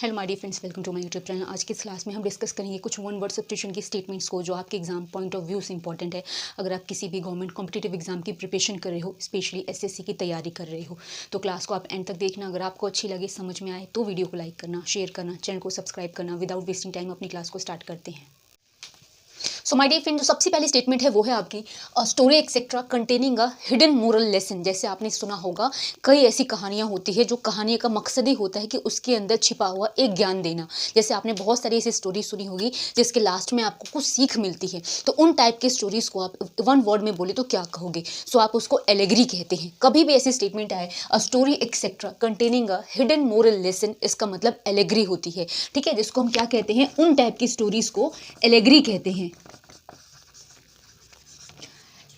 Hello my dear friends, welcome to my YouTube channel. आज की इस क्लास में हम डिस्कस करेंगे कुछ वन वर्ड सब्स्टिट्यूशन की स्टेटमेंट्स को जो आपके एग्जाम पॉइंट ऑफ व्यू से इंपॉर्टेंट है। अगर आप किसी भी गवर्नमेंट कॉम्पिटिटिव एग्जाम की प्रिपरेशन कर रहे हो, स्पेशली एसएससी की तैयारी कर रहे हो, तो क्लास को आप एंड तक देखना। अगर आपको अच्छी लगे, समझ में आए तो वीडियो को लाइक करना, शेयर करना, चैनल को सब्सक्राइब करना। विदाउट वेस्टिंग टाइम अपनी क्लास को स्टार्ट करते हैं। सो माय डियर फ्रेंड, जो सबसे पहली स्टेटमेंट है वो है आपकी story etcetera containing a hidden moral lesson. जैसे आपने सुना होगा, कई ऐसी कहानियां होती है जो कहानी का मकसद ही होता है कि उसके अंदर छिपा हुआ एक ज्ञान देना। जैसे आपने बहुत सारी ऐसी स्टोरी सुनी होगी जिसके लास्ट में आपको कुछ सीख मिलती है। तो उन टाइप के स्टोरीज को आप वन वर्ड में बोले तो क्या कहोगे? सो आप उसको एलेगरी कहते हैं। कभी भी ऐसी स्टेटमेंट आए a story etcetera containing a hidden moral lesson, इसका मतलब एलेगरी होती है। ठीक है, जिसको हम क्या कहते हैं, उन टाइप की स्टोरीज को एलेगरी कहते हैं।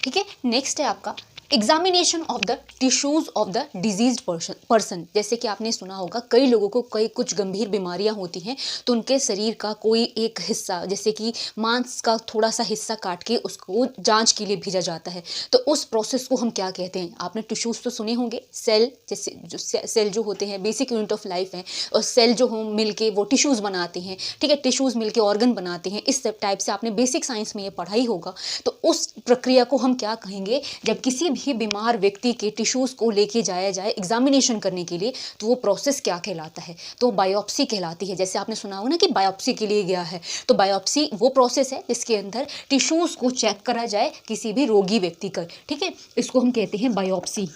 ठीक है, नेक्स्ट है आपका examination of the tissues of the disease person. जैसे कि आपने सुना होगा, कई लोगों को कई कुछ गंभीर बीमारियां होती हैं, तो उनके शरीर का कोई एक हिस्सा, जैसे कि मांस का थोड़ा सा हिस्सा काट के उसको जांच के लिए भेजा जाता है। तो उस प्रोसेस को हम क्या कहते हैं? आपने टिश्यूज तो सुने होंगे, सेल, जैसे जो सेल जो होते हैं बेसिक यूनिट ऑफ लाइफ है, और सेल जो हो मिलके वो टिश्यूज बनाते हैं। ठीक है, टिश्यूज मिलके ऑर्गन बनाते हैं। इस टाइप से आपने बेसिक साइंस में ये पढ़ाई होगा। तो उस प्रक्रिया को हम क्या कहेंगे? जब किसी भी बीमार व्यक्ति के टिश्यूज को लेके जाया जाए एग्जामिनेशन करने के लिए, तो वो प्रोसेस क्या कहलाता है? तो बायोप्सी कहलाती है। जैसे आपने सुना होगा ना कि बायोप्सी के लिए गया है, तो बायोप्सी वो प्रोसेस है जिसके अंदर टिश्यूज को चेक करा जाए किसी भी रोगी व्यक्ति का। ठीक है, इसको हम कहते हैं बायोप्सी।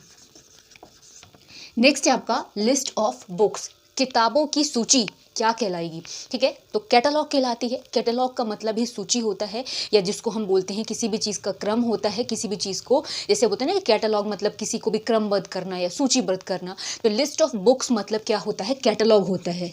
नेक्स्ट है आपका लिस्ट ऑफ बुक्स, किताबों की सूची क्या कहलाएगी? ठीक है, तो कैटलॉग कहलाती है। कैटलॉग का मतलब ही सूची होता है, या जिसको हम बोलते हैं किसी भी चीज़ का क्रम होता है। किसी भी चीज़ को जैसे बोलते हैं ना कि कैटलॉग मतलब किसी को भी क्रमबद्ध करना या सूचीबद्ध करना। तो लिस्ट ऑफ बुक्स मतलब क्या होता है? कैटलॉग होता है।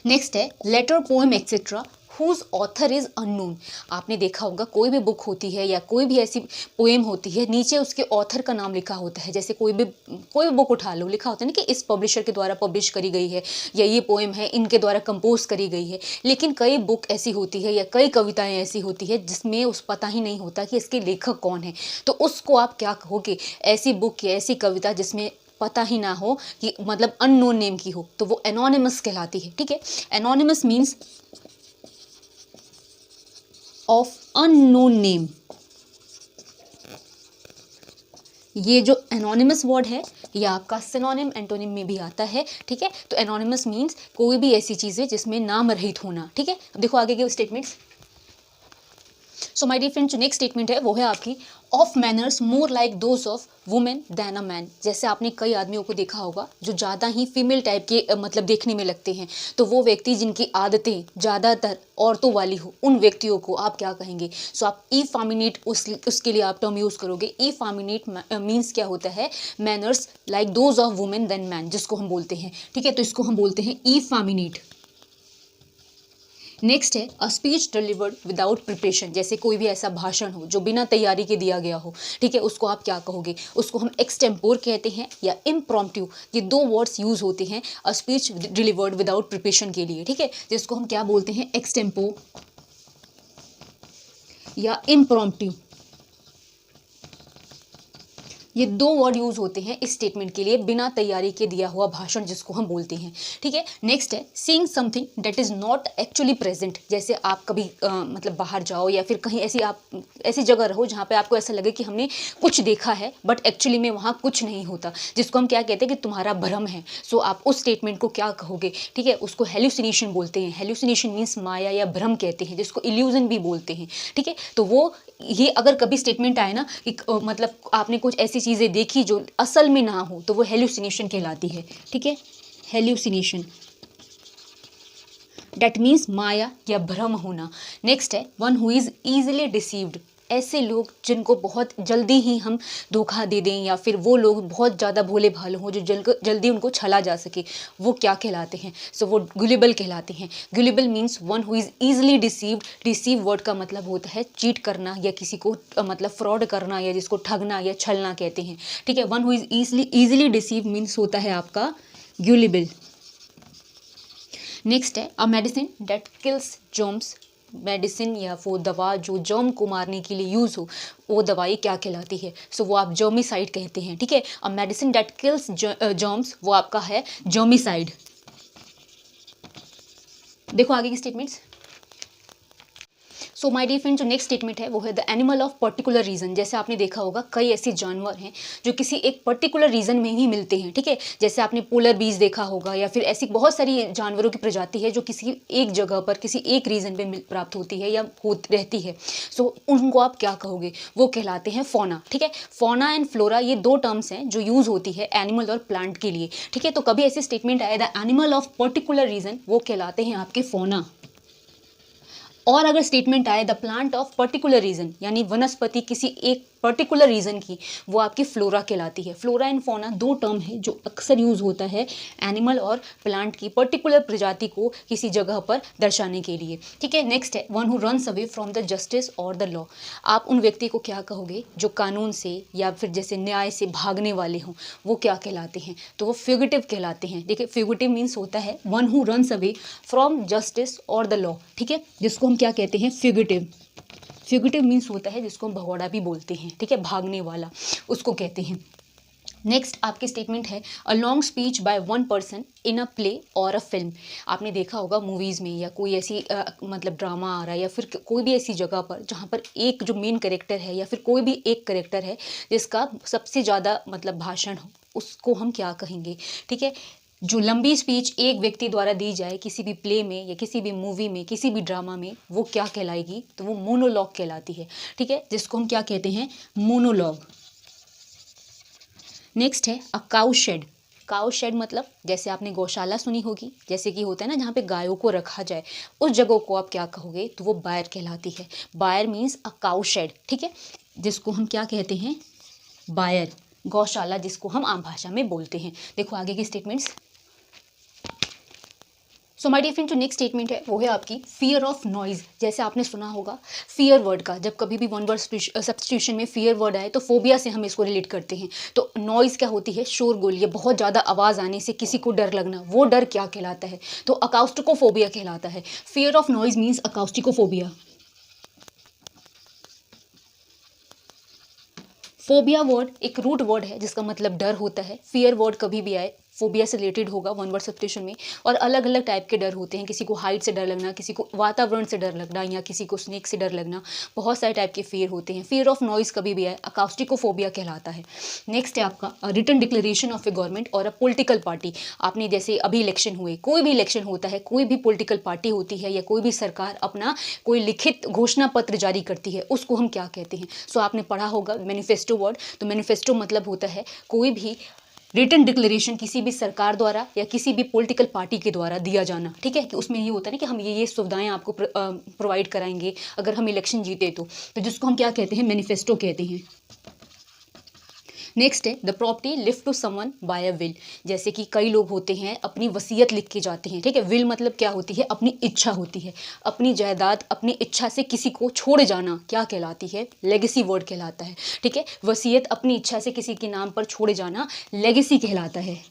नेक्स्ट है letter, poem etcetera whose author is unknown. आपने देखा होगा, कोई भी बुक होती है या कोई भी ऐसी पोएम होती है, नीचे उसके ऑथर का नाम लिखा होता है। जैसे कोई भी बुक उठा लो, लिखा होता है ना कि इस पब्लिशर के द्वारा पब्लिश करी गई है, या ये पोएम है इनके द्वारा कंपोज करी गई है। लेकिन कई बुक ऐसी होती है या कई कविताएं ऐसी होती है जिसमें उस पता ही नहीं होता कि इसके लेखक कौन है। तो उसको आप क्या कहोगे? ऐसी बुक या ऐसी कविता जिसमें पता ही ना हो, कि मतलब अननोन नेम की हो, तो वो एनोनिमस कहलाती है। ठीक है, anonymous means of unknown name. ये जो एनोनिमस वर्ड है, ये आपका सिनोनिम एंटोनिम में भी आता है। ठीक है, तो एनोनिमस मीन्स कोई भी ऐसी चीज़ है जिसमें नाम रहित होना। ठीक है, अब देखो आगे के statements. So my dear friend, जो नेक्स्ट स्टेटमेंट है वो है आपकी of manners more like those of women than a man. जैसे आपने कई आदमियों को देखा होगा जो ज़्यादा ही फीमेल टाइप के मतलब देखने में लगते हैं, तो वो व्यक्ति जिनकी आदतें ज़्यादातर औरतों वाली हो, उन व्यक्तियों को आप क्या कहेंगे? सो आप इफामिनेट उसके लिए आप टर्म यूज़ करोगे। इफामिनेट मीन्स क्या होता है? Manners like those of women than man, जिसको हम बोलते हैं। ठीक है, तो इसको हम बोलते हैं इफामिनेट। नेक्स्ट है a speech delivered without preparation. जैसे कोई भी ऐसा भाषण हो जो बिना तैयारी के दिया गया हो, ठीक है, उसको आप क्या कहोगे? उसको हम एक्सटेम्पोर कहते हैं या इम्प्रॉम्प्टू। ये दो वर्ड्स यूज होते हैं a speech delivered without preparation के लिए। ठीक है, जिसको हम क्या बोलते हैं? एक्सटेम्पोर या इम्प्रॉम्प्टू। ये दो वर्ड यूज होते हैं इस स्टेटमेंट के लिए, बिना तैयारी के दिया हुआ भाषण जिसको हम बोलते हैं। ठीक है, नेक्स्ट है seeing something that is not actually present. जैसे आप कभी मतलब बाहर जाओ या फिर कहीं ऐसी जगह रहो जहाँ पे आपको ऐसा लगे कि हमने कुछ देखा है बट एक्चुअली में वहाँ कुछ नहीं होता, जिसको हम क्या कहते हैं कि तुम्हारा भ्रम है। सो आप उस स्टेटमेंट को क्या कहोगे? ठीक है, उसको हेल्यूसिनेशन बोलते हैं। हेल्यूसिनेशन मीन्स माया या भ्रम कहते हैं, जिसको इल्यूजन भी बोलते हैं। ठीक है, तो वो ये अगर कभी स्टेटमेंट आए ना कि मतलब आपने कुछ ऐसी चीज़ें देखी जो असल में ना हो, तो वो हेल्यूसिनेशन कहलाती है। ठीक है, हेल्यूसिनेशन डेट मीन्स माया या भ्रम होना। नेक्स्ट है one who is easily deceived. ऐसे लोग जिनको बहुत जल्दी ही हम धोखा दे दें, या फिर वो लोग बहुत ज़्यादा भोले भाले हों जो जल्दी उनको छला जा सके, वो क्या कहलाते हैं? सो वो गुलिबल कहलाते हैं। गुलिबल means one who is easily deceived. Deceive word का मतलब होता है चीट करना या किसी को मतलब फ्रॉड करना, या जिसको ठगना या छलना कहते हैं। ठीक है, one who is easily deceive means होता है आपका गुलिबल। नेक्स्ट है a medicine that kills germs medicine या वो दवा जो जर्म को मारने के लिए यूज़ हो, वो दवाई क्या कहलाती है? सो वो आप जर्मिसाइड कहते हैं, ठीक है। A medicine that kills germs वो आपका है जर्मिसाइड। देखो आगे की statements. So my dear friend, जो नेक्स्ट स्टेटमेंट है वो है the animal of particular region. जैसे आपने देखा होगा कई ऐसे जानवर हैं जो किसी एक पर्टिकुलर रीजन में ही मिलते हैं, ठीक है। जैसे आपने पोलर बीज देखा होगा या फिर ऐसी बहुत सारी जानवरों की प्रजाति है जो किसी एक जगह पर किसी एक रीजन पे प्राप्त होती है या रहती है। सो उनको आप क्या कहोगे? वो कहलाते हैं फौना, ठीक है। फौना एंड फ्लोरा ये दो टर्म्स हैं जो यूज होती है एनिमल और प्लांट के लिए, ठीक है। तो कभी ऐसी स्टेटमेंट आए the animal of particular region, वो कहलाते हैं आपके फौना। और अगर स्टेटमेंट आए the plant of particular region, यानी वनस्पति किसी एक पर्टिकुलर रीजन की, वो आपकी फ्लोरा कहलाती है। फ्लोरा एंड फौना दो टर्म है जो अक्सर यूज होता है एनिमल और प्लांट की पर्टिकुलर प्रजाति को किसी जगह पर दर्शाने के लिए, ठीक है। नेक्स्ट है one who runs away from the justice और द लॉ। आप उन व्यक्ति को क्या कहोगे जो कानून से या फिर जैसे न्याय से भागने वाले हों, वो क्या कहलाते हैं? तो वो फ्यूगिटिव कहलाते हैं। देखिए फ्यूगिटिव मीन्स होता है one who runs away from justice और द लॉ, ठीक है, जिसको हम क्या कहते हैं? फ्यूगिटिव। फ्यूगिटिव मीन्स होता है जिसको हम भगौड़ा भी बोलते हैं, ठीक है, भागने वाला उसको कहते हैं। नेक्स्ट आपकी स्टेटमेंट है a long speech by one person in a play और अ फिल्म। आपने देखा होगा मूवीज़ में या कोई ऐसी मतलब ड्रामा आ रहा है या फिर कोई भी ऐसी जगह पर जहाँ पर एक जो मेन कैरेक्टर है या फिर कोई भी एक कैरेक्टर है जिसका सबसे ज़्यादा मतलब भाषण हो, उसको हम क्या कहेंगे? ठीक है, जो लंबी स्पीच एक व्यक्ति द्वारा दी जाए किसी भी प्ले में या किसी भी मूवी में किसी भी ड्रामा में, वो क्या कहलाएगी? तो वो मोनोलॉग कहलाती है, ठीक है, जिसको हम क्या कहते हैं? मोनोलॉग। नेक्स्ट है अ काउ शेड। काउ शेड मतलब जैसे आपने गौशाला सुनी होगी, जैसे कि होता है ना जहाँ पे गायों को रखा जाए, उस जगह को आप क्या कहोगे? तो वो बायर कहलाती है। Byre means a cow shed, ठीक है, जिसको हम क्या कहते हैं? बायर। गौशाला जिसको हम आम भाषा में बोलते हैं। देखो आगे की statements. So my dear friend, जो नेक्स्ट स्टेटमेंट है वो है आपकी फियर ऑफ नॉइज। जैसे आपने सुना होगा फियर वर्ड का, जब कभी भी वन वर्ड सब्स्टिट्यूशन में फियर वर्ड आए तो फोबिया से हम इसको रिलेट करते हैं। तो नॉइज क्या होती है? शोरगुल, ये बहुत ज़्यादा आवाज़ आने से किसी को डर लगना, वो डर क्या कहलाता है? तो अकाउस्टिकोफोबिया कहलाता है। Fear of noise means acousticophobia. Phobia word एक रूट वर्ड है जिसका मतलब डर होता है। फियर वर्ड कभी भी आए फोबिया से रिलेटेड होगा वन वर्ड सब्स्टिट्यूशन में। और अलग अलग टाइप के डर होते हैं, किसी को हाइट से डर लगना, किसी को वातावरण से डर लगना, या किसी को स्नेक से डर लगना, बहुत सारे टाइप के फियर होते हैं। फियर ऑफ नॉइज कभी भी आए अकाउस्टिकोफोबिया कहलाता है। नेक्स्ट है आपका written declaration of a government और अ पॉलिटिकल पार्टी। आपने जैसे अभी इलेक्शन हुए, कोई भी इलेक्शन होता है, कोई भी पॉलिटिकल पार्टी होती है या कोई भी सरकार अपना कोई लिखित घोषणा पत्र जारी करती है, उसको हम क्या कहते हैं? सो आपने पढ़ा होगा मैनिफेस्टो वर्ड। तो मैनिफेस्टो मतलब होता है कोई भी रिटन डिक्लेरेशन किसी भी सरकार द्वारा या किसी भी पॉलिटिकल पार्टी के द्वारा दिया जाना, ठीक है, कि उसमें ये होता है ना कि हम ये सुविधाएं आपको प्रोवाइड कराएंगे अगर हम इलेक्शन जीते तो जिसको हम क्या कहते हैं? मैनिफेस्टो कहते हैं। नेक्स्ट है the property left to someone by a will. जैसे कि कई लोग होते हैं अपनी वसीयत लिख के जाते हैं, ठीक है। विल मतलब क्या होती है? अपनी इच्छा होती है। अपनी जायदाद अपनी इच्छा से किसी को छोड़ जाना क्या कहलाती है? लेगेसी वर्ड कहलाता है, ठीक है। वसीयत अपनी इच्छा से किसी के नाम पर छोड़े जाना लेगेसी कहलाता है।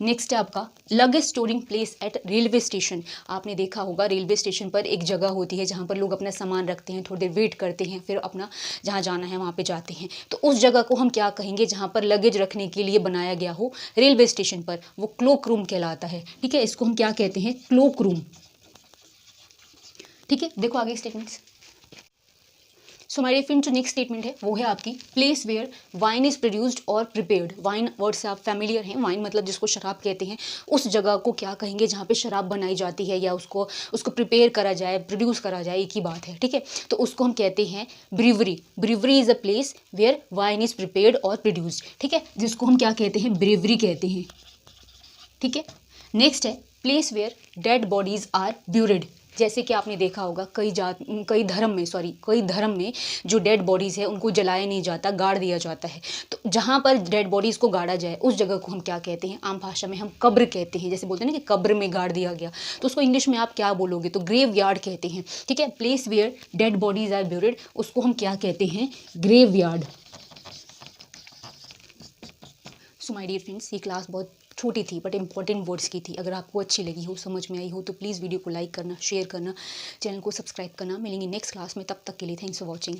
नेक्स्ट है आपका luggage storing place at railway station. आपने देखा होगा रेलवे स्टेशन पर एक जगह होती है जहाँ पर लोग अपना सामान रखते हैं, थोड़ी देर वेट करते हैं, फिर अपना जहाँ जाना है वहाँ पे जाते हैं। तो उस जगह को हम क्या कहेंगे जहाँ पर लगेज रखने के लिए बनाया गया हो रेलवे स्टेशन पर? वो क्लोक रूम कहलाता है, ठीक है। इसको हम क्या कहते हैं? क्लोक रूम, ठीक है। देखो आगे स्टेटमेंट्स। सो हमारे फिल्म जो नेक्स्ट स्टेटमेंट है वो है आपकी place where wine is produced और प्रिपेयर्ड। वाइन वर्ड से आप फैमिलियर हैं, वाइन मतलब जिसको शराब कहते हैं, उस जगह को क्या कहेंगे जहाँ पे शराब बनाई जाती है या उसको प्रिपेयर करा जाए, प्रोड्यूस करा जाए, एक ही बात है, ठीक है। तो उसको हम कहते हैं brewery. Brewery is a place where wine is prepared और प्रोड्यूस्ड, ठीक है, जिसको हम क्या कहते हैं? ब्रीवरी कहते हैं, ठीक है। नेक्स्ट है place where dead bodies are buried. जैसे कि आपने देखा होगा कई धर्म में जो डेड बॉडीज़ है उनको जलाया नहीं जाता, गाड़ दिया जाता है। तो जहाँ पर डेड बॉडीज़ को गाड़ा जाए उस जगह को हम क्या कहते हैं? आम भाषा में हम कब्र कहते हैं। जैसे बोलते हैं ना कि कब्र में गाड़ दिया गया, तो उसको इंग्लिश में आप क्या बोलोगे? तो ग्रेव यार्ड कहते हैं, ठीक है। Place where dead bodies are buried, उसको हम क्या कहते हैं? Graveyard. So my dear friends, ये क्लास बहुत छोटी थी बट इंपॉर्टेंट वर्ड्स की थी। अगर आपको अच्छी लगी हो, समझ में आई हो, तो प्लीज़ वीडियो को लाइक करना, शेयर करना, चैनल को सब्सक्राइब करना। मिलेंगे नेक्स्ट क्लास में, तब तक के लिए थैंक्स फॉर वॉचिंग।